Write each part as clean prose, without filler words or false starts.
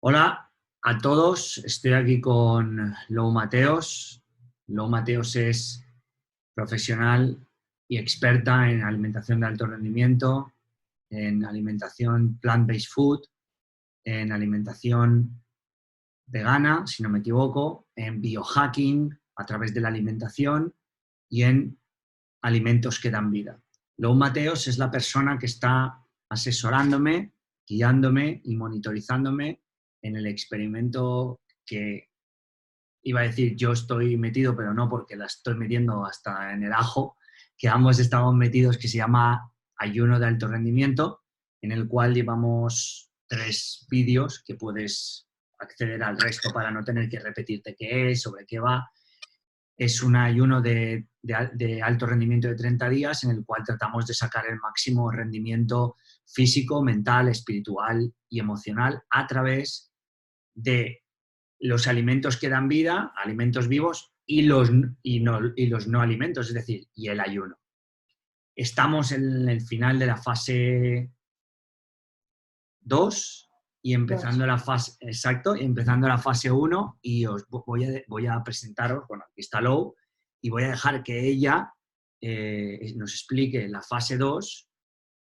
Hola a todos, estoy aquí con Lou Mateos. Lou Mateos es profesional y experta en alimentación de alto rendimiento, en alimentación plant-based food, en alimentación vegana, si no me equivoco, en biohacking a través de la alimentación y en alimentos que dan vida. Lou Mateos es la persona que está asesorándome, guiándome y monitorizándome en el experimento que iba a decir yo estoy metido, pero no, porque la estoy metiendo hasta en el ajo, que ambos estamos metidos, que se llama ayuno de alto rendimiento, en el cual llevamos 3 vídeos que puedes acceder al resto para no tener que repetirte qué es, sobre qué va. Es un ayuno de alto rendimiento de 30 días en el cual tratamos de sacar el máximo rendimiento físico, mental, espiritual y emocional a través de los alimentos que dan vida, alimentos vivos, y los no alimentos, es decir, y el ayuno. Estamos en el final de la fase 2 y empezando la fase, exacto, empezando la fase 1 y os voy a presentaros, bueno, aquí está Lou, y voy a dejar que ella nos explique la fase 2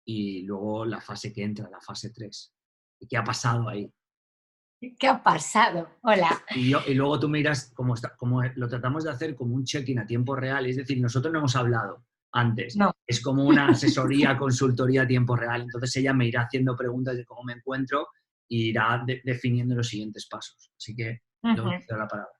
y luego la fase que entra, la fase 3. ¿Y qué ha pasado ahí? ¿Qué ha pasado? Hola. Y luego tú miras cómo lo tratamos de hacer como un check-in a tiempo real, es decir, nosotros no hemos hablado antes, No. es como una asesoría, consultoría a tiempo real, entonces ella me irá haciendo preguntas de cómo me encuentro e irá definiendo los siguientes pasos. Así que luego te doy la palabra.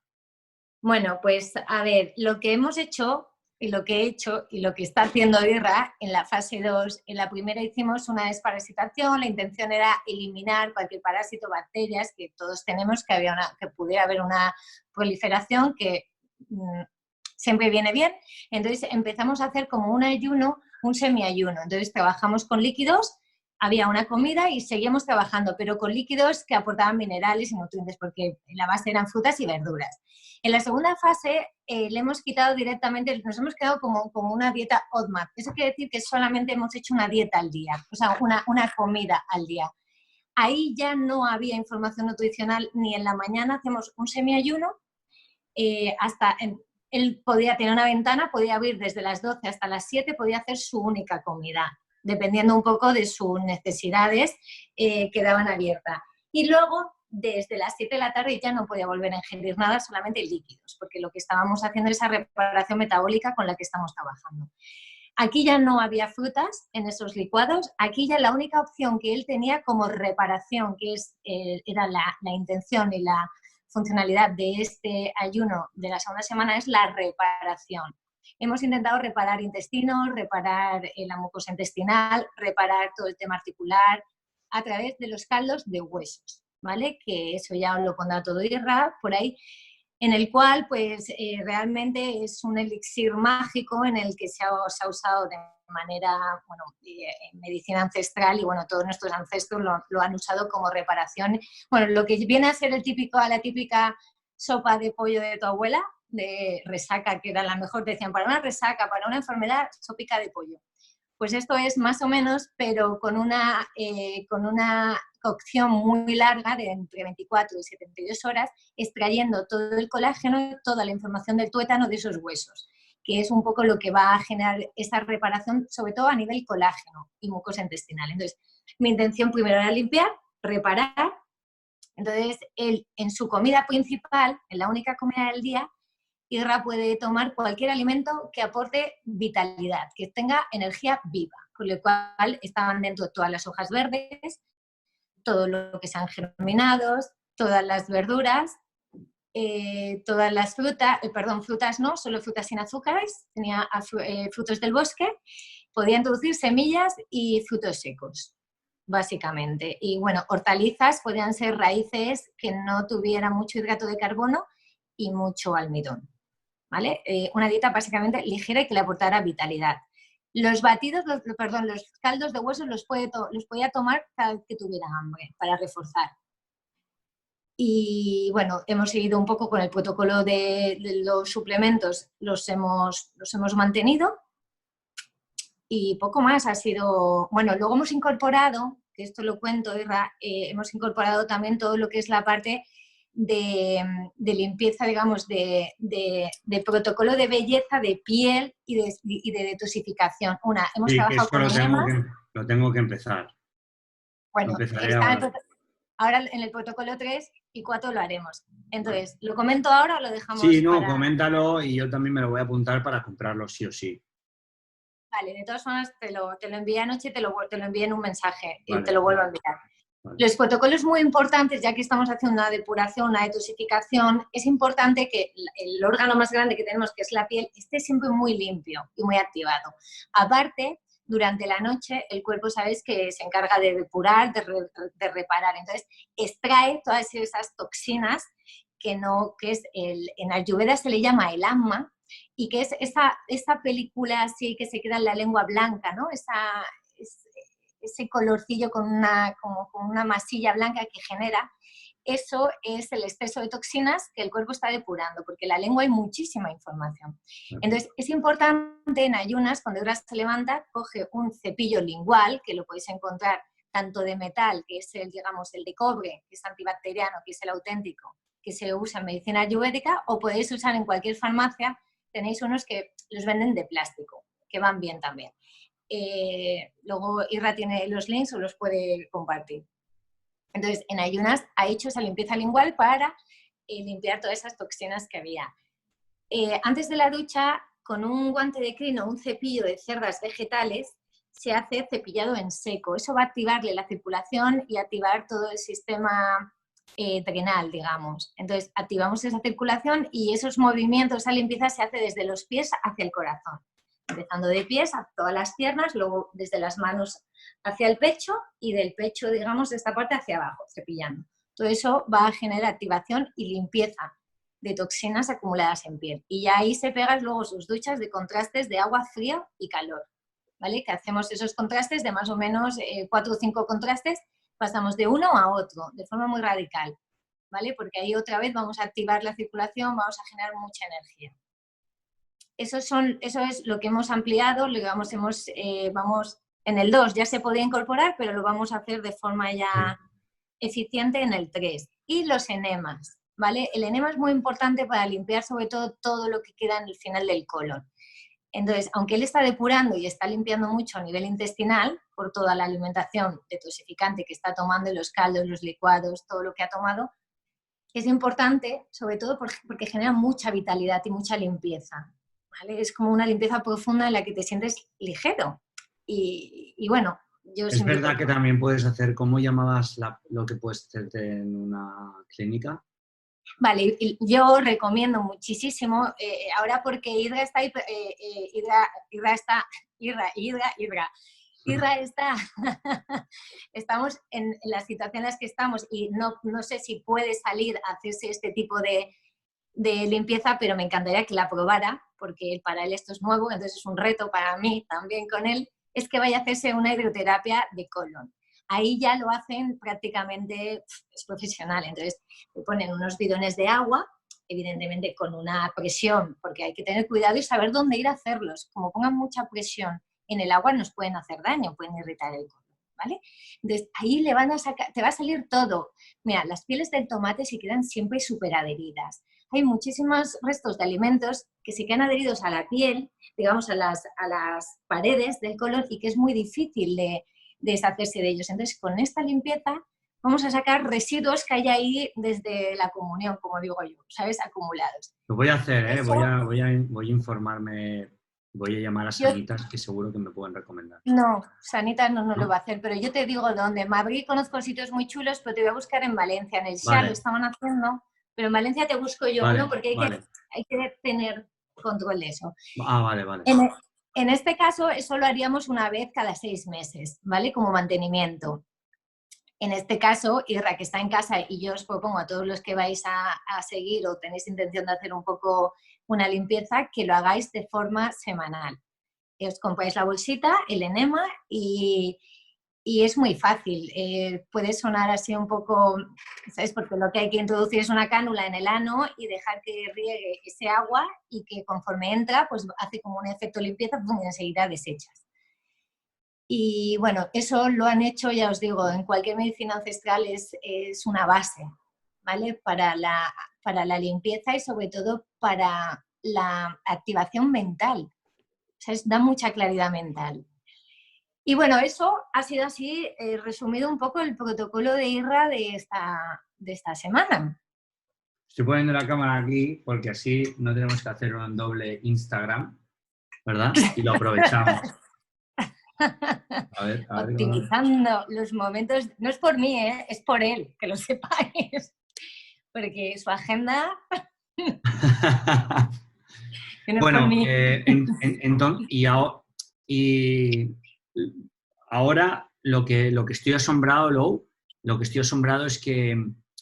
Bueno, pues a ver, lo que hemos hecho y lo que he hecho y lo que está haciendo Irra en la fase 2, en la primera hicimos una desparasitación, la intención era eliminar cualquier parásito, bacterias que todos tenemos, que pudiera haber una proliferación que siempre viene bien. Entonces empezamos a hacer como un ayuno, un semiayuno. Entonces trabajamos con líquidos, había una comida y seguíamos trabajando, pero con líquidos que aportaban minerales y nutrientes, porque la base eran frutas y verduras. En la segunda fase le hemos quitado directamente, nos hemos quedado como una dieta ODMAP. Eso quiere decir que solamente hemos hecho una dieta al día, o sea, una comida al día. Ahí ya no había información nutricional ni en la mañana, hacemos un semiayuno, él podía tener una ventana, podía abrir desde las 12 hasta las 7, podía hacer su única comida, dependiendo un poco de sus necesidades, quedaban abiertas. Y luego, desde las 7 de la tarde ya no podía volver a ingerir nada, solamente líquidos, porque lo que estábamos haciendo es esa reparación metabólica con la que estamos trabajando. Aquí ya no había frutas en esos licuados, aquí ya la única opción que él tenía como reparación, que era la intención y la funcionalidad de este ayuno de la segunda semana, es la reparación. Hemos intentado reparar intestinos, reparar la mucosa intestinal, reparar todo el tema articular a través de los caldos de huesos, ¿vale? Que eso ya os lo pondrá todo Irra por ahí, en el cual pues realmente es un elixir mágico en el que se ha usado de manera, bueno, en medicina ancestral y bueno, todos nuestros ancestros lo han usado como reparación. Bueno, lo que viene a ser la típica sopa de pollo de tu abuela, de resaca, que era la mejor, decían, para una resaca, para una enfermedad, sopica de pollo. Pues esto es más o menos, pero con una cocción muy larga, de entre 24 y 72 horas, extrayendo todo el colágeno y toda la información del tuétano de esos huesos, que es un poco lo que va a generar esa reparación, sobre todo a nivel colágeno y mucosa intestinal. Entonces, mi intención primero era limpiar, reparar. Entonces, él en su comida principal, en la única comida del día, Irra puede tomar cualquier alimento que aporte vitalidad, que tenga energía viva, con lo cual estaban dentro todas las hojas verdes, todo lo que sean germinados, todas las verduras, todas las frutas, frutas no, solo frutas sin azúcares, tenía frutos del bosque, podía introducir semillas y frutos secos, básicamente. Y bueno, hortalizas podían ser raíces que no tuvieran mucho hidrato de carbono y mucho almidón, ¿vale? Una dieta básicamente ligera y que le aportara vitalidad. Los batidos, los caldos de huesos los podía tomar cada vez que tuviera hambre, para reforzar. Y bueno, hemos seguido un poco con el protocolo de los suplementos, los hemos mantenido y poco más ha sido. Bueno, luego hemos incorporado, esto lo cuento, Irra, hemos incorporado también todo lo que es la parte de limpieza, digamos, de protocolo de belleza, de piel y de detoxificación. Hemos Sí, que trabajado eso con enemas. lo tengo que empezar. Lo Bueno, empezaré está ahora. ahora en el protocolo 3 y 4 lo haremos. Entonces, ¿lo comento ahora o lo Sí, dejamos no, para...? coméntalo y yo también me lo voy a apuntar para comprarlo sí o sí. Vale, de todas formas te lo envié anoche y te lo envié en un mensaje y te Vale, lo vuelvo a enviar. vale. Los protocolos muy importantes, ya que estamos haciendo una depuración, una detoxificación, es importante que el órgano más grande que tenemos, que es la piel, esté siempre muy limpio y muy activado. Aparte, durante la noche el cuerpo, sabéis que se encarga de depurar, de reparar. Entonces, extrae todas esas toxinas en Ayurveda se le llama el ama, y que es esa película así que se queda en la lengua blanca, ¿no? Ese colorcillo como con una masilla blanca que genera, eso es el exceso de toxinas que el cuerpo está depurando, porque en la lengua hay muchísima información. Entonces, es importante en ayunas, cuando Irra se levanta, coge un cepillo lingual, que lo podéis encontrar tanto de metal, que es digamos, el de cobre, que es antibacteriano, que es el auténtico, que se usa en medicina ayurvédica, o podéis usar en cualquier farmacia. Tenéis unos que los venden de plástico, que van bien también. Luego Irra tiene los links o los puede compartir. Entonces, en ayunas ha hecho esa limpieza lingual para limpiar todas esas toxinas que había. Antes de la ducha, con un guante de crino o un cepillo de cerdas vegetales, se hace cepillado en seco. Eso va a activarle la circulación y activar todo el sistema drenal, digamos. Entonces, activamos esa circulación y esos movimientos, esa limpieza se hace desde los pies hacia el corazón. Empezando de pies a todas las piernas, luego desde las manos hacia el pecho y del pecho, digamos, de esta parte hacia abajo, cepillando. Todo eso va a generar activación y limpieza de toxinas acumuladas en piel. Y ya ahí se pegan luego sus duchas de contrastes de agua fría y calor, ¿vale? Que hacemos esos contrastes de más o menos 4 o 5 contrastes, pasamos de uno a otro, de forma muy radical, ¿vale? Porque ahí otra vez vamos a activar la circulación, vamos a generar mucha energía. Eso es lo que hemos ampliado, vamos en el 2 ya se podía incorporar, pero lo vamos a hacer de forma ya eficiente en el 3. Y los enemas, ¿vale? El enema es muy importante para limpiar sobre todo lo que queda en el final del colon. Entonces, aunque él está depurando y está limpiando mucho a nivel intestinal, por toda la alimentación detoxificante que está tomando, los caldos, los licuados, todo lo que ha tomado, es importante, sobre todo porque genera mucha vitalidad y mucha limpieza, ¿vale? Es como una limpieza profunda en la que te sientes ligero. Y bueno, yo Es siempre... verdad que también puedes hacer, ¿cómo llamabas lo que puedes hacerte en una clínica? Vale, yo recomiendo muchísimo, ahora porque Irra está, estamos en la situación en la que estamos y no sé si puede salir a hacerse este tipo de limpieza, pero me encantaría que la probara, porque para él esto es nuevo, entonces es un reto para mí también con él, es que vaya a hacerse una hidroterapia de colon. Ahí ya lo hacen prácticamente, es profesional, entonces le ponen unos bidones de agua, evidentemente con una presión, porque hay que tener cuidado y saber dónde ir a hacerlos. Como pongan mucha presión en el agua nos pueden hacer daño, pueden irritar el colon, ¿vale? Entonces ahí le van a sacar, te va a salir todo. Mira, las pieles del tomate se quedan siempre súper adheridas. Hay muchísimos restos de alimentos que se quedan adheridos a la piel, digamos a las paredes del colon y que es muy difícil de deshacerse de ellos. Entonces, con esta limpieza vamos a sacar residuos que hay ahí desde la comunión, como digo yo, ¿sabes? Acumulados. Lo voy a hacer, ¿eh? Eso, Voy a informarme, voy a llamar a yo, Sanitas que seguro que me pueden recomendar. no, Sanita no lo ¿No? va a hacer, pero yo te digo dónde. En Madrid conozco sitios muy chulos, pero te voy a buscar en Valencia. En el SHA lo Vale, estaban haciendo, pero en Valencia te busco yo uno vale, porque vale. hay que tener control de eso. Ah, vale, vale. En este caso, eso lo haríamos una vez cada 6 meses, ¿vale? Como mantenimiento. En este caso, Irra, que está en casa, y yo os propongo a todos los que vais a seguir o tenéis intención de hacer un poco una limpieza, que lo hagáis de forma semanal. Os compráis la bolsita, el enema, y es muy fácil. Puede sonar así un poco, ¿sabes? Porque lo que hay que introducir es una cánula en el ano y dejar que riegue ese agua y que conforme entra, pues hace como un efecto limpieza y enseguida desechas. Y bueno, eso lo han hecho, ya os digo, en cualquier medicina ancestral es una base, ¿vale? Para la limpieza y sobre todo para la activación mental. O sea, da mucha claridad mental. Y bueno, eso ha sido así, resumido un poco el protocolo de IRRA de esta semana. Estoy poniendo la cámara aquí porque así no tenemos que hacer un doble Instagram, ¿verdad? Y lo aprovechamos. A ver, Optimizando los momentos, no es por mí, es por él, que lo sepáis, porque su agenda... Bueno, y ahora lo que estoy asombrado, lo que estoy asombrado es que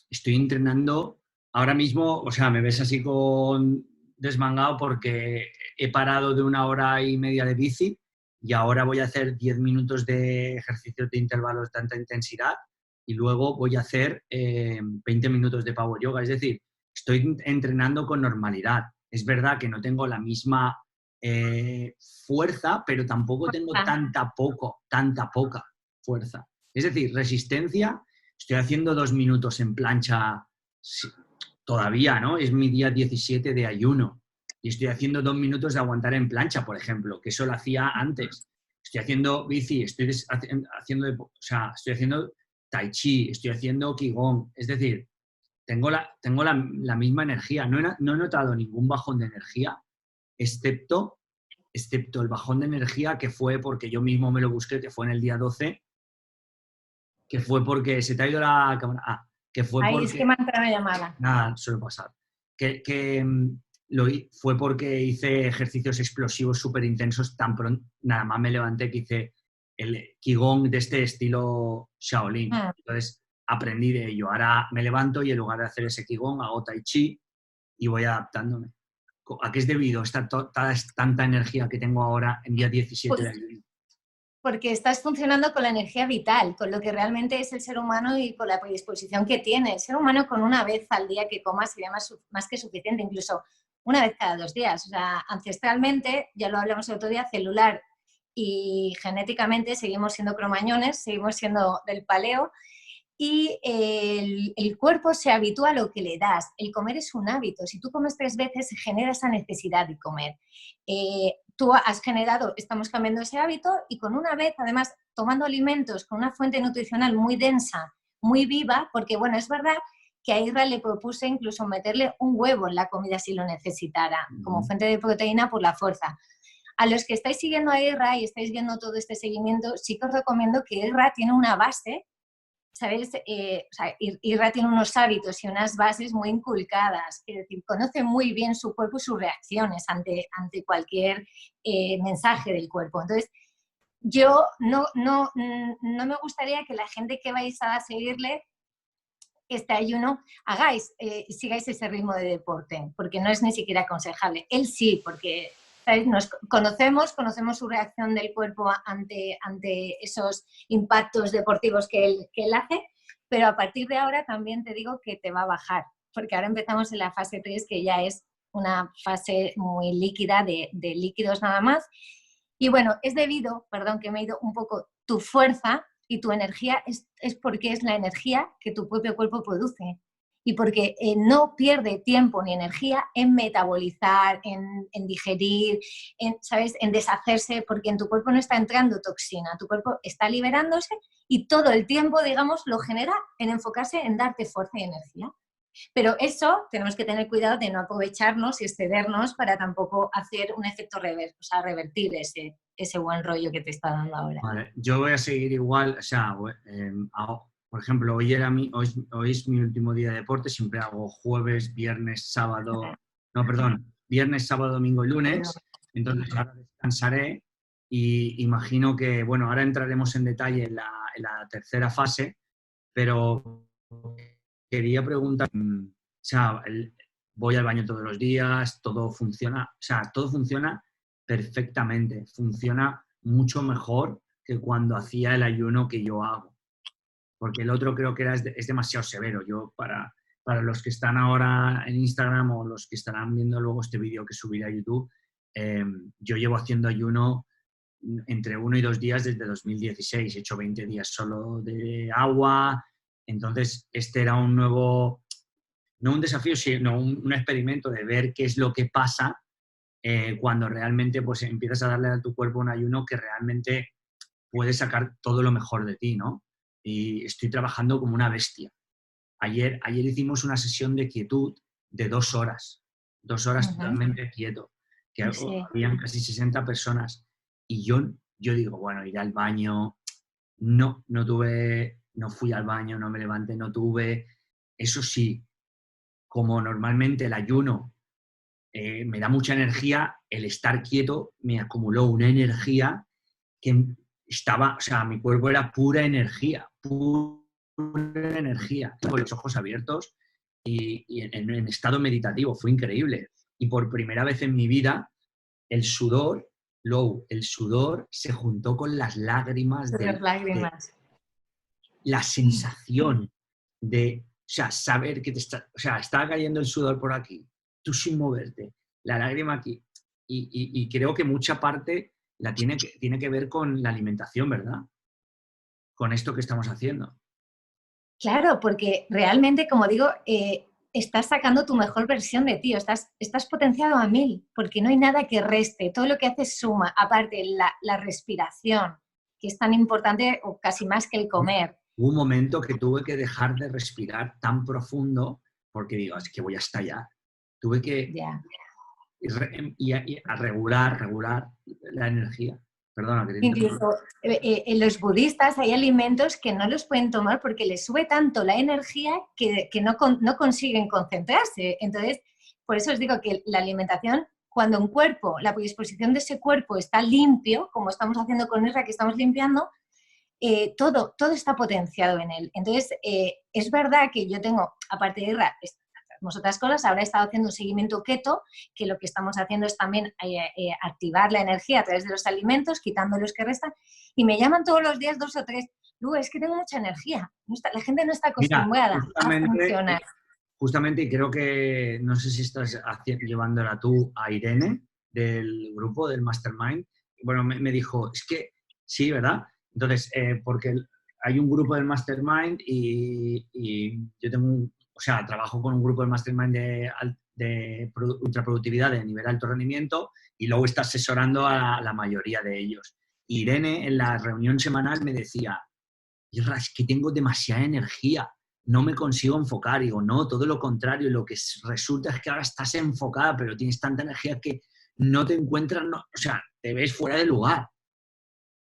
estoy entrenando ahora mismo, o sea, me ves así con desmangado porque he parado de 1 hora y media de bici y ahora voy a hacer 10 minutos de ejercicios de intervalos de tanta intensidad y luego voy a hacer 20 minutos de power yoga. Es decir, estoy entrenando con normalidad. Es verdad que no tengo la misma fuerza, pero tampoco tengo tanta poca fuerza. Es decir, resistencia, estoy haciendo 2 minutos en plancha todavía, ¿no? Es mi día 17 de ayuno y estoy haciendo 2 minutos de aguantar en plancha, por ejemplo, que eso lo hacía antes. Estoy haciendo bici, estoy haciendo tai chi, estoy haciendo qigong, es decir, tengo la misma energía. No he notado ningún bajón de energía, excepto el bajón de energía que fue porque yo mismo me lo busqué, que fue en el día 12, que fue porque se te ha ido la cámara. Que fue Ahí porque... es que me ha entrado una llamada. Nada, suele pasar. Fue porque hice ejercicios explosivos súper intensos tan pronto, nada más me levanté, que hice el Qigong de este estilo Shaolin. Entonces aprendí de ello. Ahora me levanto y en lugar de hacer ese Qigong hago Tai Chi y voy adaptándome. ¿A qué es debido tanta energía que tengo ahora en día 17 de abril? Porque estás funcionando con la energía vital, con lo que realmente es el ser humano y con la predisposición que tiene. El ser humano con una vez al día que coma sería más que suficiente, incluso una vez cada 2 días. O sea, ancestralmente, ya lo hablamos el otro día, celular y genéticamente seguimos siendo cromañones, seguimos siendo del paleo, y el cuerpo se habitúa a lo que le das. El comer es un hábito. Si tú comes 3 veces, se genera esa necesidad de comer. Tú has generado, estamos cambiando ese hábito y con una vez, además, tomando alimentos con una fuente nutricional muy densa, muy viva, porque bueno, es verdad que a Isra le propuse incluso meterle un huevo en la comida si lo necesitara, como fuente de proteína por la fuerza. A los que estáis siguiendo a Isra y estáis viendo todo este seguimiento, sí que os recomiendo que Isra tiene una base, ¿sabes? Isra tiene unos hábitos y unas bases muy inculcadas, es decir, conoce muy bien su cuerpo y sus reacciones ante cualquier mensaje del cuerpo. Entonces, yo no me gustaría que la gente que vais a seguirle este ayuno sigáis ese ritmo de deporte, porque no es ni siquiera aconsejable. Él sí, porque ¿sabes? Nos conocemos su reacción del cuerpo ante esos impactos deportivos que él hace, pero a partir de ahora también te digo que te va a bajar, porque ahora empezamos en la fase 3, que ya es una fase muy líquida de líquidos nada más. Y bueno, es debido, perdón que me he ido un poco, tu fuerza y tu energía es porque es la energía que tu propio cuerpo produce. Y porque no pierde tiempo ni energía en metabolizar, en digerir, ¿sabes? En deshacerse, porque en tu cuerpo no está entrando toxina, tu cuerpo está liberándose y todo el tiempo, digamos, lo genera en enfocarse en darte fuerza y energía. Pero eso tenemos que tener cuidado de no aprovecharnos y excedernos para tampoco hacer un efecto revertir ese buen rollo que te está dando ahora. Vale, yo voy a seguir igual, o sea, por ejemplo, hoy es mi último día de deporte, siempre hago jueves, viernes, sábado, no, perdón, viernes, sábado, domingo y lunes, entonces ahora descansaré y imagino que, bueno, ahora entraremos en detalle en la tercera fase, pero quería preguntar, o sea, voy al baño todos los días, todo funciona, o sea, todo funciona perfectamente, funciona mucho mejor que cuando hacía el ayuno que yo hago. Porque el otro creo que es demasiado severo. Yo, para los que están ahora en Instagram o los que estarán viendo luego este vídeo que subiré a YouTube, yo llevo haciendo ayuno entre 1 y 2 días desde 2016. He hecho 20 días solo de agua. Entonces, este era un nuevo, no un desafío, sino un experimento de ver qué es lo que pasa cuando realmente pues, empiezas a darle a tu cuerpo un ayuno que realmente puede sacar todo lo mejor de ti, ¿no? Y estoy trabajando como una bestia. Ayer hicimos una sesión de quietud de 2 horas. 2 horas totalmente quieto. Que Sí. habían casi 60 personas. Y yo digo, bueno, ir al baño. No fui al baño, no me levanté, no tuve. Eso sí, como normalmente el ayuno me da mucha energía, el estar quieto me acumuló una energía que estaba, o sea, mi cuerpo era pura energía, con los ojos abiertos y en estado meditativo, fue increíble. Y por primera vez en mi vida, el sudor se juntó con las lágrimas Las de lágrimas. la sensación de, o sea, saber que estaba cayendo el sudor por aquí, tú sin moverte, la lágrima aquí. Y creo que mucha parte tiene que ver con la alimentación, ¿verdad? Con esto que estamos haciendo. Claro, porque realmente, como digo, estás sacando tu mejor versión de ti, estás potenciado a 1000, porque no hay nada que reste, todo lo que haces suma, aparte la respiración, que es tan importante o casi más que el comer. Hubo un momento que tuve que dejar de respirar tan profundo porque digo, es que voy a estallar. Tuve que a regular la energía. Perdona, que te Incluso en los budistas hay alimentos que no los pueden tomar porque les sube tanto la energía que no consiguen concentrarse. Entonces, por eso os digo que la alimentación, cuando un cuerpo, la predisposición de ese cuerpo está limpio, como estamos haciendo con Isra, que estamos limpiando, todo está potenciado en él. Entonces, es verdad que yo tengo, aparte de Isra, otras cosas, ahora he estado haciendo un seguimiento keto, que lo que estamos haciendo es también activar la energía a través de los alimentos, quitando los que restan, y me llaman todos los días 2 o 3, Lu, es que tengo mucha energía, la gente no está acostumbrada a funcionar. Justamente, y creo que, no sé si estás llevándola tú a Irene, del grupo, del Mastermind, bueno, me dijo, es que, sí, ¿verdad? Entonces, porque hay un grupo del Mastermind y yo tengo trabajo con un grupo del Mastermind de ultraproductividad de nivel alto rendimiento y luego está asesorando a la mayoría de ellos. Irene, en la reunión semanal, me decía, Irra, es que tengo demasiada energía, no me consigo enfocar. Y digo, no, todo lo contrario, lo que resulta es que ahora estás enfocada, pero tienes tanta energía que no te encuentras, te ves fuera de lugar.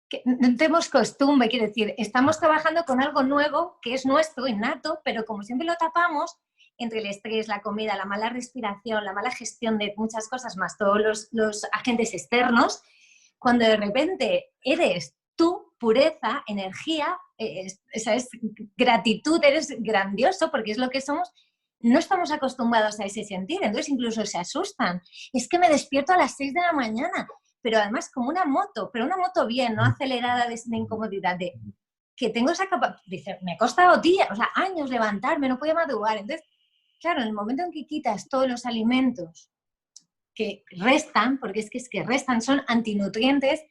Que no tenemos costumbre, quiero decir, estamos trabajando con algo nuevo que es nuestro, innato, pero como siempre lo tapamos, entre el estrés, la comida, la mala respiración, la mala gestión de muchas cosas, más todos los agentes externos, cuando de repente eres tú, pureza, energía, esa es gratitud, eres grandioso porque es lo que somos, no estamos acostumbrados a ese sentir, entonces incluso se asustan. Es que me despierto a las 6 de la mañana, pero además como una moto, pero una moto bien, no acelerada de incomodidad, de que tengo esa capacidad, dice, me ha costado días, años levantarme, no podía madrugar. Entonces, claro, en el momento en que quitas todos los alimentos que restan, porque es que restan, son antinutrientes,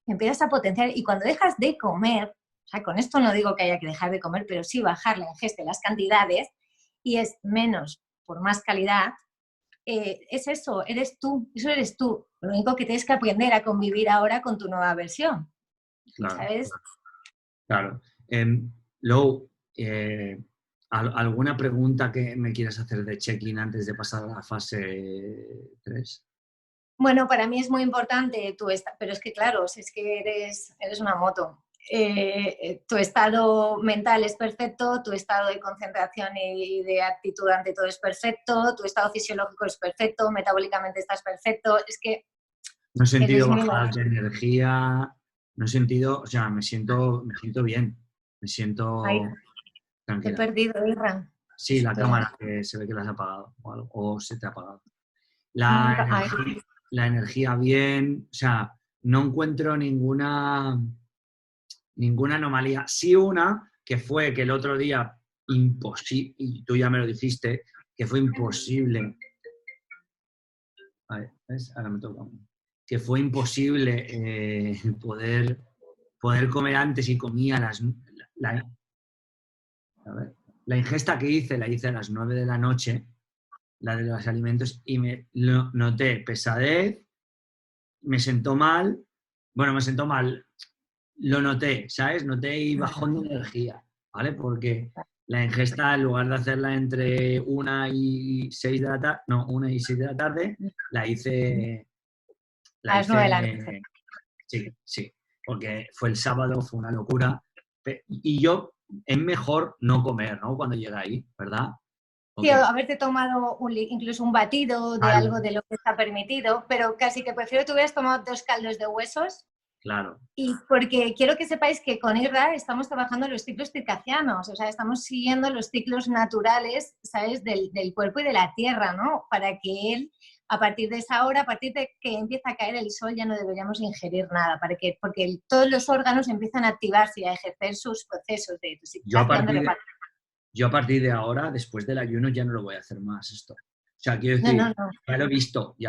empiezas a potenciar, y cuando dejas de comer, con esto no digo que haya que dejar de comer, pero sí bajar la ingesta, las cantidades, y es menos por más calidad, es eso, eso eres tú. Lo único que tienes que aprender a convivir ahora con tu nueva versión. Claro, ¿sabes? Claro. Lou, ¿alguna pregunta que me quieras hacer de check-in antes de pasar a la fase 3? Bueno, para mí es muy importante pero es que claro, si es que eres una moto. Tu estado mental es perfecto, tu estado de concentración y de actitud ante todo es perfecto, tu estado fisiológico es perfecto, metabólicamente estás perfecto, es que No he sentido eres bajadas de energía, no he sentido, me siento bien, me siento Ay, te he tranquila. perdido, Irra. Sí, la cámara, que se ve que la has apagado o se te ha apagado. La energía bien, no encuentro ninguna anomalía. Sí una, que fue que el otro día, imposible, y tú ya me lo dijiste, que fue imposible. A ver, ¿ves? Ahora me toca. que fue imposible poder comer antes y comía la ingesta que hice, la hice a las 9 de la noche, la de los alimentos, y noté pesadez, me sentó mal, lo noté, ¿sabes? Noté y bajón de energía, ¿vale? Porque la ingesta, en lugar de hacerla entre 1 y 6 de la tarde, no, 1 y 6 de la tarde, la hice... A las 9 de la noche. Sí, porque fue el sábado, fue una locura. Y yo, es mejor no comer, ¿no? Cuando llega ahí, ¿verdad? Sí, Okay. haberte tomado incluso un batido de algo de lo que está permitido, pero casi que prefiero que hubieras tomado 2 caldos de huesos. Claro. Y porque quiero que sepáis que con IRRA estamos trabajando los ciclos circadianos, o sea, estamos siguiendo los ciclos naturales, ¿sabes?, del cuerpo y de la tierra, ¿no? Para que él, a partir de esa hora, a partir de que empieza a caer el sol, ya no deberíamos ingerir nada, porque todos los órganos empiezan a activarse y a ejercer sus procesos de desintoxicación, de reparación. Yo a partir de ahora, después del ayuno, ya no lo voy a hacer más esto. O sea, quiero decir, No. ya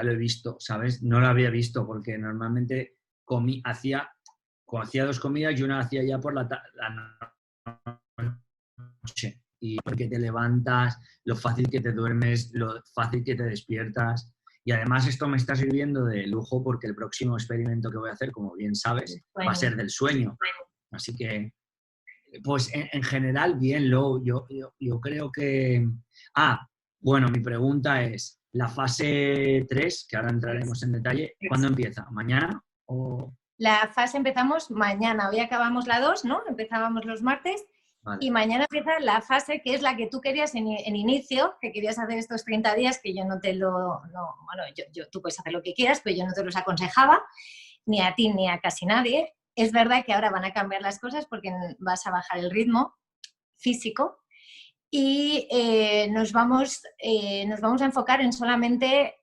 lo he visto, ¿sabes? No lo había visto porque normalmente hacía 2 comidas y una hacía ya por la noche. Y porque te levantas, lo fácil que te duermes, lo fácil que te despiertas. Y además esto me está sirviendo de lujo porque el próximo experimento que voy a hacer, como bien sabes, va a ser del sueño. Así que... Pues en general, bien, yo creo que... Bueno, mi pregunta es, la fase 3, que ahora entraremos en detalle, ¿cuándo empieza? ¿Mañana? La fase empezamos mañana, hoy acabamos la 2, ¿no? Empezábamos los martes. Vale. Y mañana empieza la fase que es la que tú querías en inicio, que querías hacer estos 30 días, que yo no te lo... tú puedes hacer lo que quieras, pero yo no te los aconsejaba, ni a ti ni a casi nadie. Es verdad que ahora van a cambiar las cosas porque vas a bajar el ritmo físico y nos vamos a enfocar en solamente,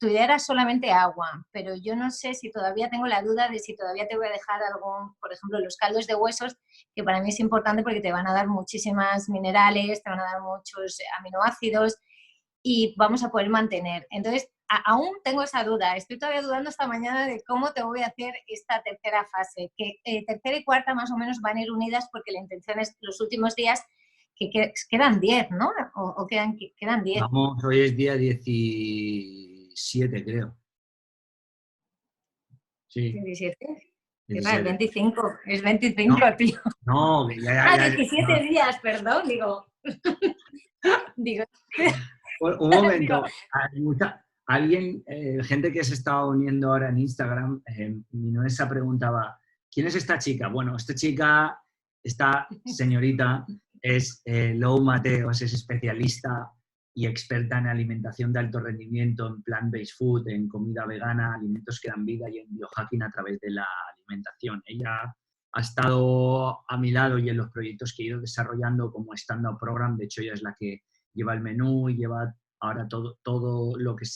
tu idea era solamente agua, pero yo no sé si todavía tengo la duda de si todavía te voy a dejar algún, por ejemplo, los caldos de huesos, que para mí es importante porque te van a dar muchísimas minerales, te van a dar muchos aminoácidos y vamos a poder mantener. Entonces, aún tengo esa duda, estoy todavía dudando esta mañana de cómo te voy a hacer esta tercera fase, que tercera y cuarta más o menos van a ir unidas porque la intención es los últimos días, que quedan 10, ¿no? O quedan 10. Vamos, hoy es día 17, creo. Sí. 17. Es 25, es 25, no, tío. No, ya. 17 días, perdón, digo. Un momento. Gente que se estaba uniendo ahora en Instagram, Minoesa preguntaba, ¿quién es esta chica? Bueno, esta señorita, es Lou Mateos, es especialista y experta en alimentación de alto rendimiento, en plant-based food, en comida vegana, alimentos que dan vida y en biohacking a través de la alimentación. Ella ha estado a mi lado y en los proyectos que he ido desarrollando como stand-up program. De hecho, ella es la que lleva el menú y lleva ahora todo lo que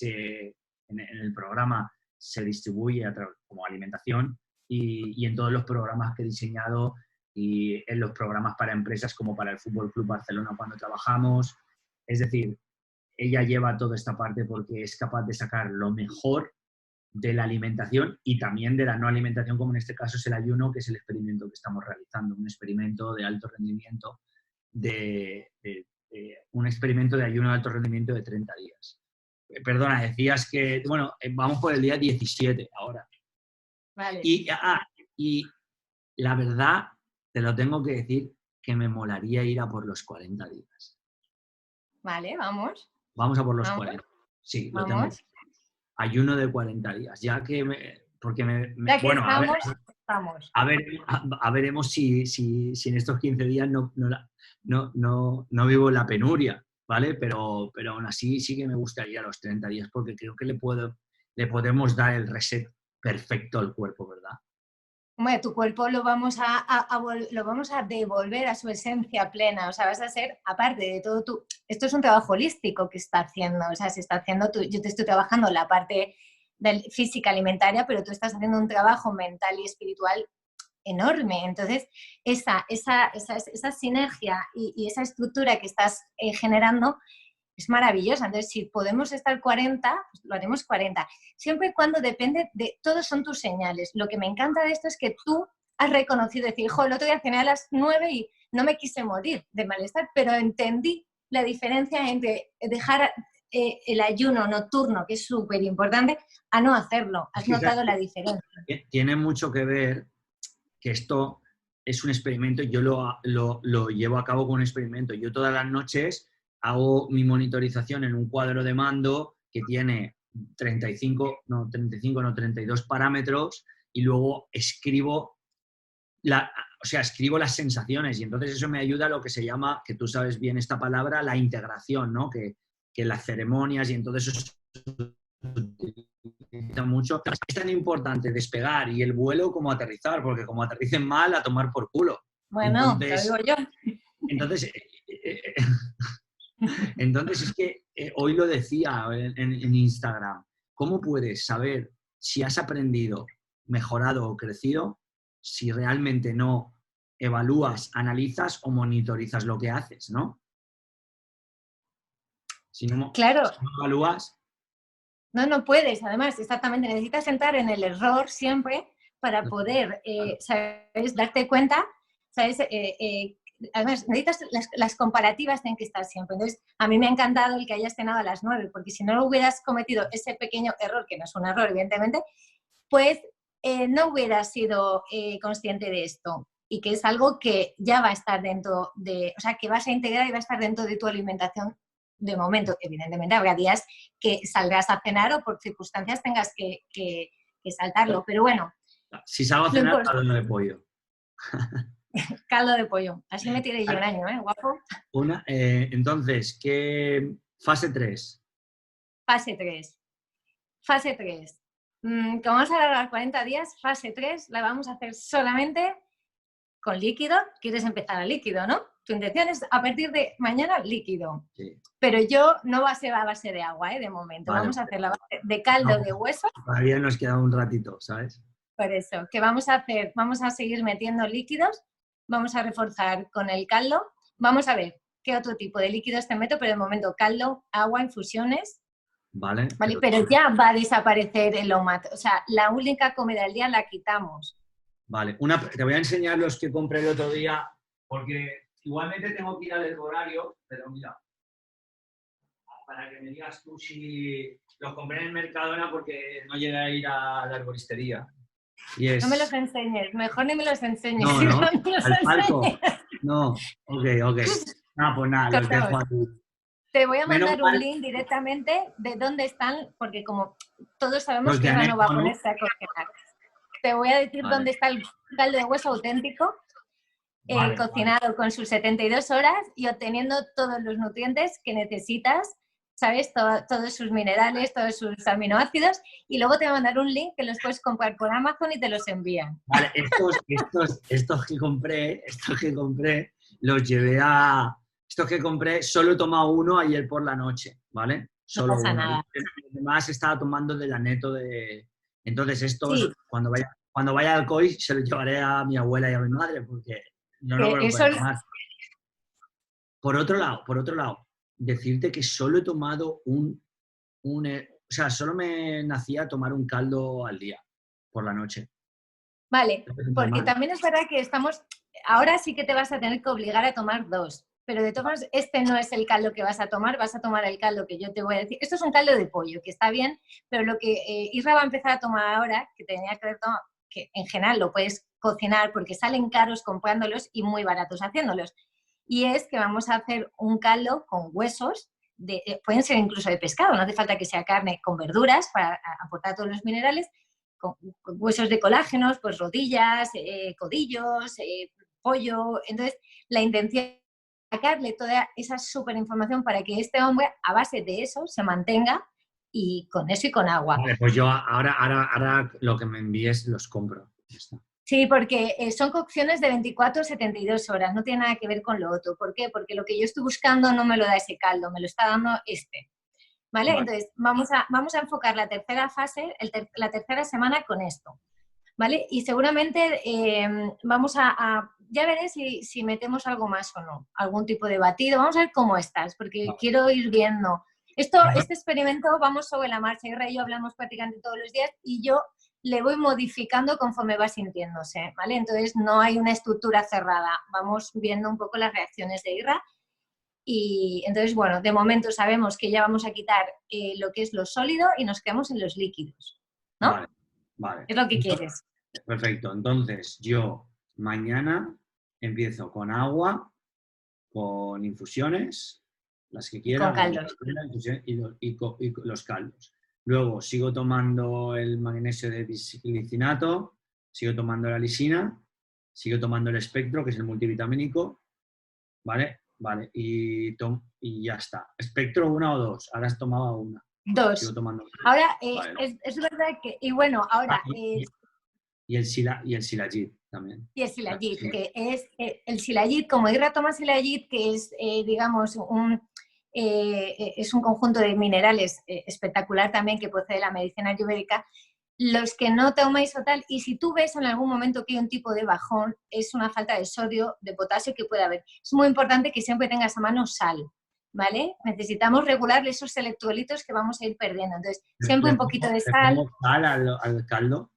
en el programa se distribuye como alimentación y en todos los programas que he diseñado y en los programas para empresas como para el Fútbol Club Barcelona cuando trabajamos. Es decir, ella lleva toda esta parte porque es capaz de sacar lo mejor de la alimentación y también de la no alimentación, como en este caso es el ayuno, que es el experimento que estamos realizando, un experimento de alto rendimiento, un experimento de ayuno de alto rendimiento de 30 días. Perdona, decías que, bueno, vamos por el día 17 ahora. Vale. Y la verdad, te lo tengo que decir, que me molaría ir a por los 40 días. Vale, vamos. Vamos a por los 40. Sí, lo tengo. Ayuno de 40 días, ya que bueno, estamos. veremos si en estos 15 días no vivo la penuria, ¿vale? Pero aún así sí que me gustaría los 30 días porque creo que le podemos dar el reset perfecto al cuerpo, ¿verdad? Bueno, tu cuerpo lo vamos a devolver a su esencia plena, o sea, vas a ser, aparte de todo esto es un trabajo holístico que está haciendo, o sea, se está haciendo, yo te estoy trabajando la parte física alimentaria, pero tú estás haciendo un trabajo mental y espiritual enorme, entonces esa sinergia y esa estructura que estás generando es maravillosa. Entonces, si podemos estar 40, pues lo haremos 40. Siempre y cuando depende de, todos son tus señales. Lo que me encanta de esto es que tú has reconocido, decir, hijo, el otro día cené a las 9 y no me quise morir de malestar, pero entendí la diferencia entre dejar el ayuno nocturno, que es súper importante, a no hacerlo. Has notado la diferencia. Tiene mucho que ver que esto es un experimento, yo lo llevo a cabo con un experimento. Yo todas las noches hago mi monitorización en un cuadro de mando que tiene 32 parámetros y luego escribo escribo las sensaciones y entonces eso me ayuda a lo que se llama, que tú sabes bien esta palabra, la integración, ¿no? Que las ceremonias y entonces eso se utiliza mucho. Es tan importante despegar y el vuelo como aterrizar, porque como aterricen mal, a tomar por culo. Bueno, entonces, lo digo yo. Entonces es que hoy lo decía en Instagram, ¿cómo puedes saber si has aprendido, mejorado o crecido si realmente no evalúas, analizas o monitorizas lo que haces, ¿no? Si no, claro. si no evalúas... No puedes. Además, exactamente, necesitas entrar en el error siempre para poder, ¿sabes? Darte cuenta, ¿sabes? Además, necesitas las comparativas tienen que estar siempre. Entonces, a mí me ha encantado el que hayas cenado a las 9, porque si no hubieras cometido ese pequeño error, que no es un error, evidentemente, pues no hubieras sido consciente de esto y que es algo que ya va a estar dentro de, o sea, que vas a integrar y va a estar dentro de tu alimentación de momento. Evidentemente habrá días que saldrás a cenar o por circunstancias tengas que saltarlo, pero bueno. Si salgo a cenar, caldo de pollo. Caldo de pollo. Así me tiré yo un año, ¿eh? Guapo. Entonces, ¿qué fase 3? Fase 3. Fase 3. Como vamos a alargar 40 días, fase 3 la vamos a hacer solamente con líquido. Quieres empezar a líquido, ¿no? Tu intención es a partir de mañana líquido. Sí. Pero yo no va a ser a base de agua, de momento. Vale. Vamos a hacer la base de caldo de hueso. Todavía nos queda un ratito, ¿sabes? Por eso, ¿qué vamos a hacer? Vamos a seguir metiendo líquidos, vamos a reforzar con el caldo. Vamos a ver qué otro tipo de líquidos te meto, pero de momento caldo, agua, infusiones. Vale. Pero ya va a desaparecer el OMAD. O sea, la única comida del día la quitamos. Vale. Te voy a enseñar los que compré el otro día, porque igualmente tengo que ir al herborario, pero mira, para que me digas tú si los compré en el Mercadona porque no llegué a ir a la herboristería. No me los enseñes, mejor ni me los enseñes. No, ¿no? Al palco. No, ok. Ah, pues nada, los dejo aquí. Te voy a mandar un link directamente de dónde están, porque como todos sabemos que Eva no va a ponerse a cocinar. Te voy a decir dónde está el caldo de hueso auténtico, cocinado con sus 72 horas y obteniendo todos los nutrientes que necesitas, ¿sabes? Todos sus minerales, todos sus aminoácidos, y luego te voy a mandar un link que los puedes comprar por Amazon y te los envían. Vale, estos que compré, los llevé a... Estos que compré, solo he tomado uno ayer por la noche, ¿vale? Solo no pasa uno. Nada. Además estaba tomando de la Neto de... Entonces estos, sí. cuando vaya al COI, se los llevaré a mi abuela y a mi madre, porque no lo voy a tomar. Por otro lado, decirte que solo he tomado o sea, solo me nacía tomar un caldo al día, por la noche. Vale, porque también es verdad que ahora sí que te vas a tener que obligar a tomar 2, pero de todas formas, este no es el caldo que vas a tomar el caldo que yo te voy a decir. Esto es un caldo de pollo, que está bien, pero lo que Isra va a empezar a tomar ahora, que tenía que haber tomado, que en general lo puedes cocinar porque salen caros comprándolos y muy baratos haciéndolos, y es que vamos a hacer un caldo con huesos, pueden ser incluso de pescado, no hace falta que sea carne, con verduras para aportar todos los minerales, con huesos de colágenos, pues rodillas, codillos, pollo. Entonces, la intención es sacarle toda esa súper información para que este hombre, a base de eso, se mantenga, y con eso y con agua. Vale, pues yo ahora lo que me envíes los compro. Sí, porque son cocciones de 24 a 72 horas, no tiene nada que ver con lo otro. ¿Por qué? Porque lo que yo estoy buscando no me lo da ese caldo, me lo está dando este. ¿Vale? Vale. Entonces, vamos a enfocar la tercera fase, la tercera semana con esto, ¿vale? Y seguramente vamos a ya veré si metemos algo más o no, algún tipo de batido. Vamos a ver cómo estás, porque quiero ir viendo. Este experimento vamos sobre la marcha. Irra y yo hablamos prácticamente todos los días y yo le voy modificando conforme va sintiéndose, ¿vale? Entonces no hay una estructura cerrada. Vamos viendo un poco las reacciones de Irra. Y entonces, bueno, de momento sabemos que ya vamos a quitar lo que es lo sólido y nos quedamos en los líquidos, ¿no? Vale, vale. Es lo que quieres. Perfecto. Entonces, yo mañana empiezo con agua, con infusiones, las que quiera, Con caldos. y los caldos. Luego sigo tomando el magnesio de bisglicinato, sigo tomando la lisina, sigo tomando el espectro, que es el multivitamínico, ¿vale? Vale, y ya está. ¿Espectro 1 o 2? Ahora has tomado una. 2. Sigo tomando. Ahora, Vale. es verdad que, y bueno, ahora... Y el Silagit también. Y el Silagit, Sí. que es el Silagit, como Irra toma Silagit, que es, digamos, es un conjunto de minerales espectacular también que procede de la medicina ayurvédica. Los que no tomáis o tal, y si tú ves en algún momento que hay un tipo de bajón, es una falta de sodio, de potasio que puede haber. Es muy importante que siempre tengas a mano sal, ¿vale? Necesitamos regular esos electrolitos que vamos a ir perdiendo. Entonces, siempre un poquito de sal. ¿Le pongo sal al caldo?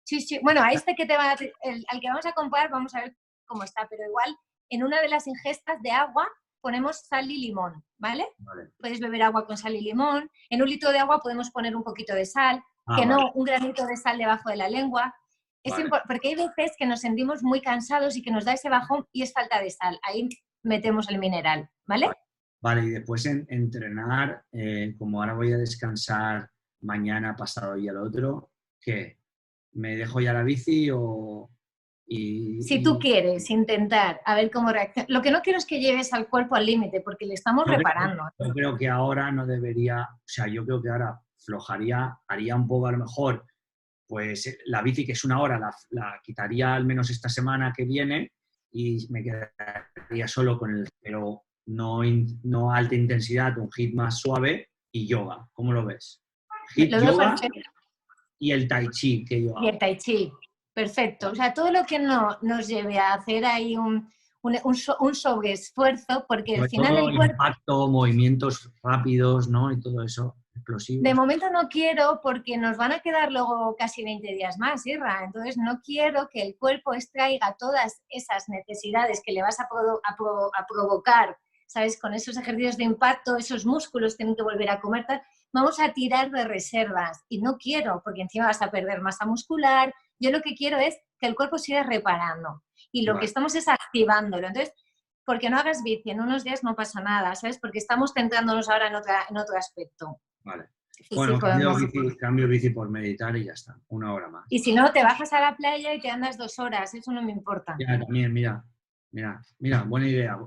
Sí, sí. Bueno, a este al que vamos a comprar vamos a ver cómo está, pero igual en una de las ingestas de agua ponemos sal y limón, ¿vale? Vale. Puedes beber agua con sal y limón. En un litro de agua podemos poner un poquito de sal, Vale. no un granito de sal debajo de la lengua. Vale. Porque hay veces que nos sentimos muy cansados y que nos da ese bajón y es falta de sal. Ahí metemos el mineral, ¿vale? Vale, y después entrenar, como ahora voy a descansar mañana, pasado y al otro, ¿qué? ¿Me dejo ya la bici o...? Si tú quieres intentar a ver cómo reacciona. Lo que no quiero es que lleves al cuerpo al límite, porque le estamos reparando. Yo creo que ahora no debería, o sea, yo creo que ahora flojaría, haría un poco a lo mejor, pues la bici que es 1 hora, la quitaría al menos esta semana que viene y me quedaría solo con el, pero no alta intensidad, un hit más suave y yoga. ¿Cómo lo ves? Hit, yoga y el tai chi que yo hago. Y el tai chi. Perfecto. O sea, todo lo que no nos lleve a hacer ahí un sobreesfuerzo, porque al final el cuerpo... Impacto, movimientos rápidos, ¿no? Y todo eso, explosivos. De momento no quiero, porque nos van a quedar luego casi 20 días más, Irra. Entonces no quiero que el cuerpo extraiga todas esas necesidades que le vas a provocar, ¿sabes? Con esos ejercicios de impacto, esos músculos tienen que volver a comer. Vamos a tirar de reservas y no quiero, porque encima vas a perder masa muscular. Yo lo que quiero es que el cuerpo siga reparando y lo que estamos es activándolo. Entonces, porque no hagas bici, en unos días no pasa nada, ¿sabes? Porque estamos centrándonos ahora en otro aspecto. Vale. Sí, bueno, sí, cambio bici por meditar y ya está, 1 hora más. Y si no, te bajas a la playa y te andas 2 horas, eso no me importa. Ya, también, mira, buena idea.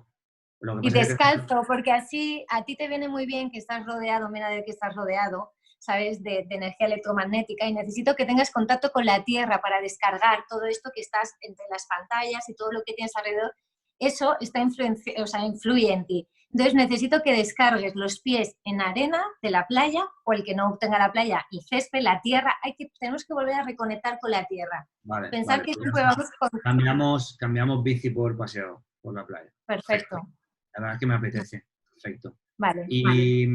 Y descalzo, porque así a ti te viene muy bien que estás rodeado, mira de que estás rodeado, ¿sabes? De energía electromagnética y necesito que tengas contacto con la tierra para descargar todo esto que estás entre las pantallas y todo lo que tienes alrededor. Eso está influye en ti. Entonces necesito que descargues los pies en arena de la playa o el que no tenga la playa, el césped, la tierra. Tenemos que volver a reconectar con la tierra. Vale, Pensar vale, que siempre vamos con... Cambiamos bici por paseo por la playa. Perfecto. La verdad es que me apetece. Perfecto. Vale. Y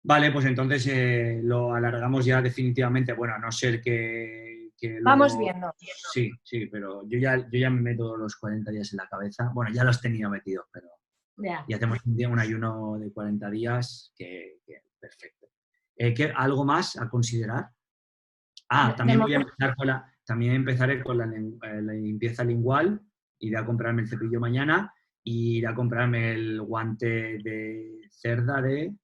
vale, pues entonces lo alargamos ya definitivamente. Bueno, a no ser que luego... Vamos viendo. Sí, pero yo ya me meto los 40 días en la cabeza. Bueno, ya los tenía metidos, pero y hacemos un ayuno de 40 días que perfecto. ¿Algo más a considerar? También empezaré con la limpieza lingual. Iré a comprarme el cepillo mañana y iré a comprarme el guante de cerda de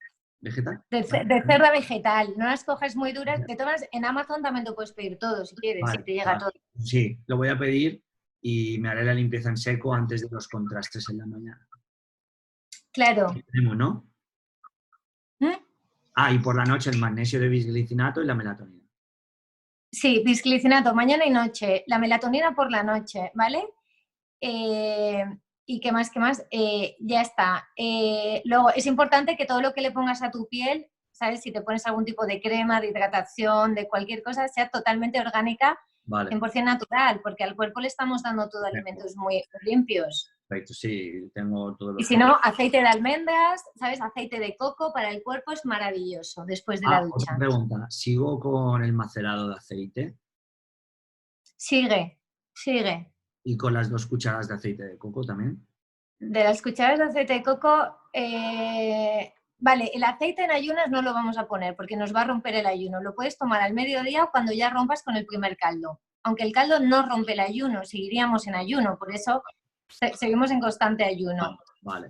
vegetal. De cerda vegetal. No las coges muy duras. De todas, en Amazon también te puedes pedir todo, si quieres, si te llega todo. Sí, lo voy a pedir y me haré la limpieza en seco antes de los contrastes en la mañana. Claro. Tenemos, ¿no? Y por la noche el magnesio de bisglicinato y la melatonina. Sí, bisglicinato mañana y noche. La melatonina por la noche, ¿vale? ¿Y qué más? Ya está. Luego, es importante que todo lo que le pongas a tu piel, ¿sabes? Si te pones algún tipo de crema, de hidratación, de cualquier cosa, sea totalmente orgánica Vale. 100% natural, porque al cuerpo le estamos dando todo alimentos muy limpios. Perfecto, sí, tengo todos los... Y si no, aceite de almendras, ¿sabes? Aceite de coco para el cuerpo es maravilloso después de la ducha. Otra pregunta. ¿Sigo con el macerado de aceite? Sigue. ¿Y con las 2 cucharadas de aceite de coco también? De las cucharadas de aceite de coco, vale, el aceite en ayunas no lo vamos a poner porque nos va a romper el ayuno. Lo puedes tomar al mediodía o cuando ya rompas con el primer caldo. Aunque el caldo no rompe el ayuno, seguiríamos en ayuno, por eso seguimos en constante ayuno. Vale.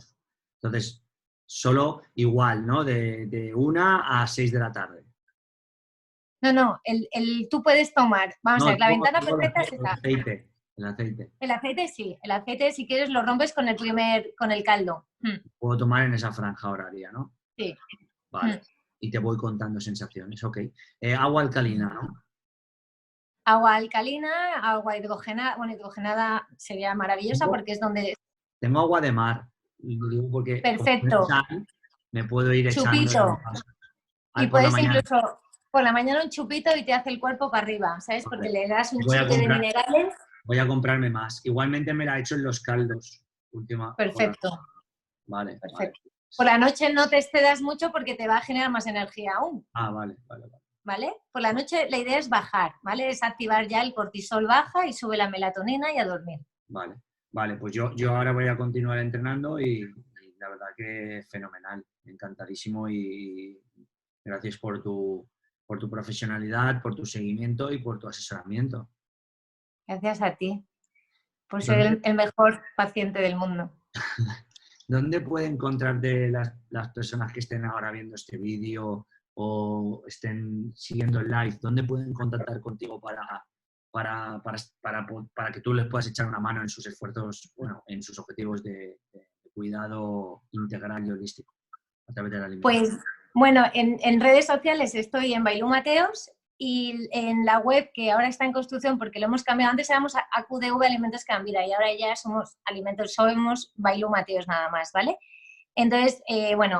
Entonces, solo igual, ¿no? De 1 a 6 de la tarde. No, tú puedes tomar, vamos a ver, la ventana perfecta es el aceite. El aceite. El aceite sí, el aceite si quieres lo rompes con el caldo. Puedo tomar en esa franja horaria, ¿no? Sí. Vale. Y te voy contando sensaciones, ok. Agua alcalina, ¿no? Agua alcalina, agua hidrogenada. Bueno, hidrogenada sería maravillosa porque es donde... Tengo agua de mar. Digo porque perfecto. Me puedo ir echando. Chupito. Y puedes incluso por la mañana un chupito y te hace el cuerpo para arriba, ¿sabes? Porque le das un chute de minerales. Voy a comprarme más. Igualmente me la he hecho en los caldos. Perfecto. Vale. Por la noche no te excedas mucho porque te va a generar más energía aún. Vale. ¿Vale? Por la noche la idea es bajar, ¿vale? Es activar ya el cortisol baja y sube la melatonina y a dormir. Vale, pues yo ahora voy a continuar entrenando y la verdad que fenomenal, encantadísimo y gracias por tu profesionalidad, por tu seguimiento y por tu asesoramiento. Gracias a ti por ser el mejor paciente del mundo. ¿Dónde puede encontrarte las personas que estén ahora viendo este vídeo o estén siguiendo el live? ¿Dónde pueden contactar contigo para que tú les puedas echar una mano en sus esfuerzos, en sus objetivos de cuidado integral y holístico a través de la alimentación? Pues bueno, en redes sociales estoy en Bailú Mateos y en la web que ahora está en construcción porque lo hemos cambiado. Antes éramos AQDV Alimentos que dan vida y ahora ya somos Bailú Mateos nada más, ¿vale? Entonces,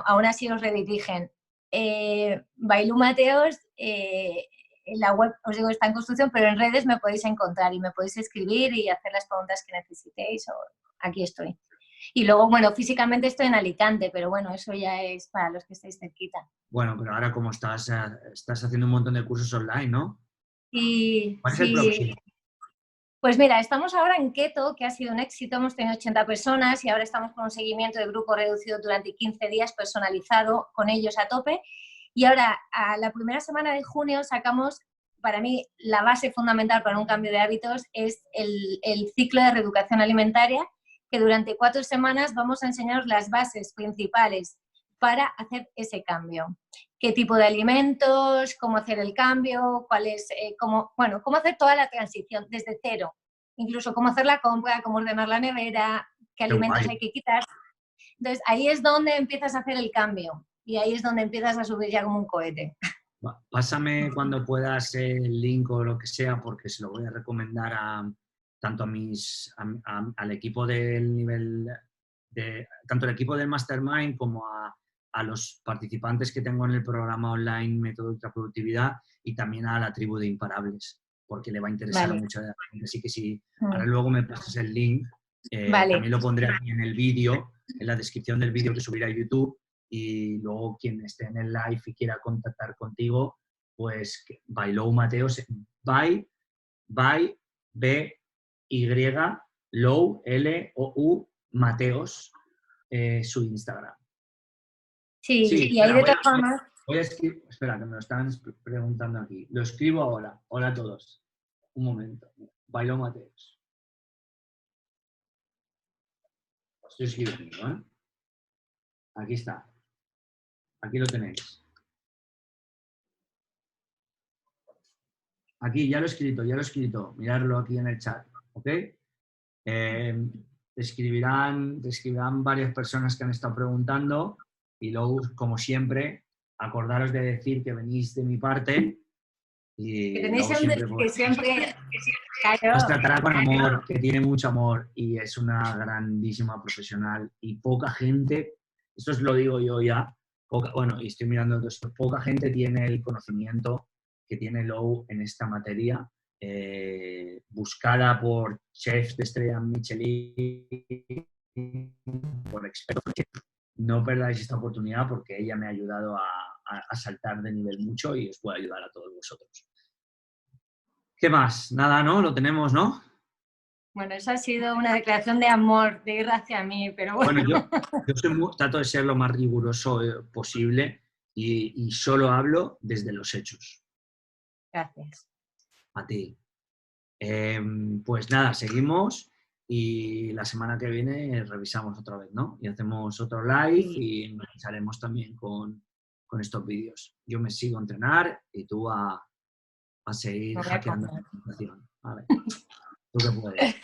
aún así os redirigen. Bailú Mateos, la web, os digo, está en construcción, pero en redes me podéis encontrar y me podéis escribir y hacer las preguntas que necesitéis. Aquí estoy. Y luego, físicamente estoy en Alicante, pero eso ya es para los que estáis cerquita. Bueno, pero ahora como estás haciendo un montón de cursos online, ¿no? Sí. ¿Cuál es el próximo? Pues mira, estamos ahora en Keto, que ha sido un éxito, hemos tenido 80 personas y ahora estamos con un seguimiento de grupo reducido durante 15 días personalizado con ellos a tope. Y ahora, a la primera semana de junio, sacamos, para mí, la base fundamental para un cambio de hábitos es el ciclo de reeducación alimentaria, que durante 4 semanas vamos a enseñaros las bases principales para hacer ese cambio. Qué tipo de alimentos, cómo hacer el cambio, cómo hacer toda la transición desde cero. Incluso cómo hacer la compra, cómo ordenar la nevera, qué alimentos hay que quitar. Entonces, ahí es donde empiezas a hacer el cambio y ahí es donde empiezas a subir ya como un cohete. Pásame cuando puedas el link o lo que sea, porque se lo voy a recomendar tanto al equipo del nivel tanto el equipo del Mastermind como a los participantes que tengo en el programa online Método Ultraproductividad y también a la tribu de Imparables, porque le va a interesar mucho a la gente. Así que si ahora luego me pasas el link, también lo pondré aquí en el vídeo, en la descripción del vídeo que subiré a YouTube, y luego quien esté en el live y quiera contactar contigo, pues Bailou Mateos, by B Y Low L-O-U Mateos, su Instagram. Sí, y ahí de todas formas... Voy a escribir, espera, que me lo están preguntando aquí. Lo escribo ahora. Hola a todos. Un momento. Bailou Mateos. Estoy escribiendo, ¿eh? Aquí está. Aquí lo tenéis. Aquí, ya lo he escrito. Miradlo aquí en el chat, ¿ok? Te escribirán varias personas que han estado preguntando y luego, como siempre, acordaros de decir que venís de mi parte y que tenéis siempre os tratará con amor, que tiene mucho amor y es una grandísima profesional y poca gente, esto os lo digo yo ya, y estoy mirando esto, poca gente tiene el conocimiento que tiene Lou en esta materia buscada por chefs de estrella Michelin, por expertos. No perdáis esta oportunidad porque ella me ha ayudado a saltar de nivel mucho y os puede ayudar a todos vosotros. ¿Qué más? Nada, ¿no? Lo tenemos, ¿no? Bueno, eso ha sido una declaración de amor, de guerra hacia mí, pero bueno. Bueno, yo trato de ser lo más riguroso posible y solo hablo desde los hechos. Gracias. A ti. Pues nada, seguimos y la semana que viene revisamos otra vez, ¿no? Y hacemos otro live y empezaremos también con estos vídeos. Yo me sigo a entrenar y tú a seguir hackeando la presentación. Vale. Tú que puedes.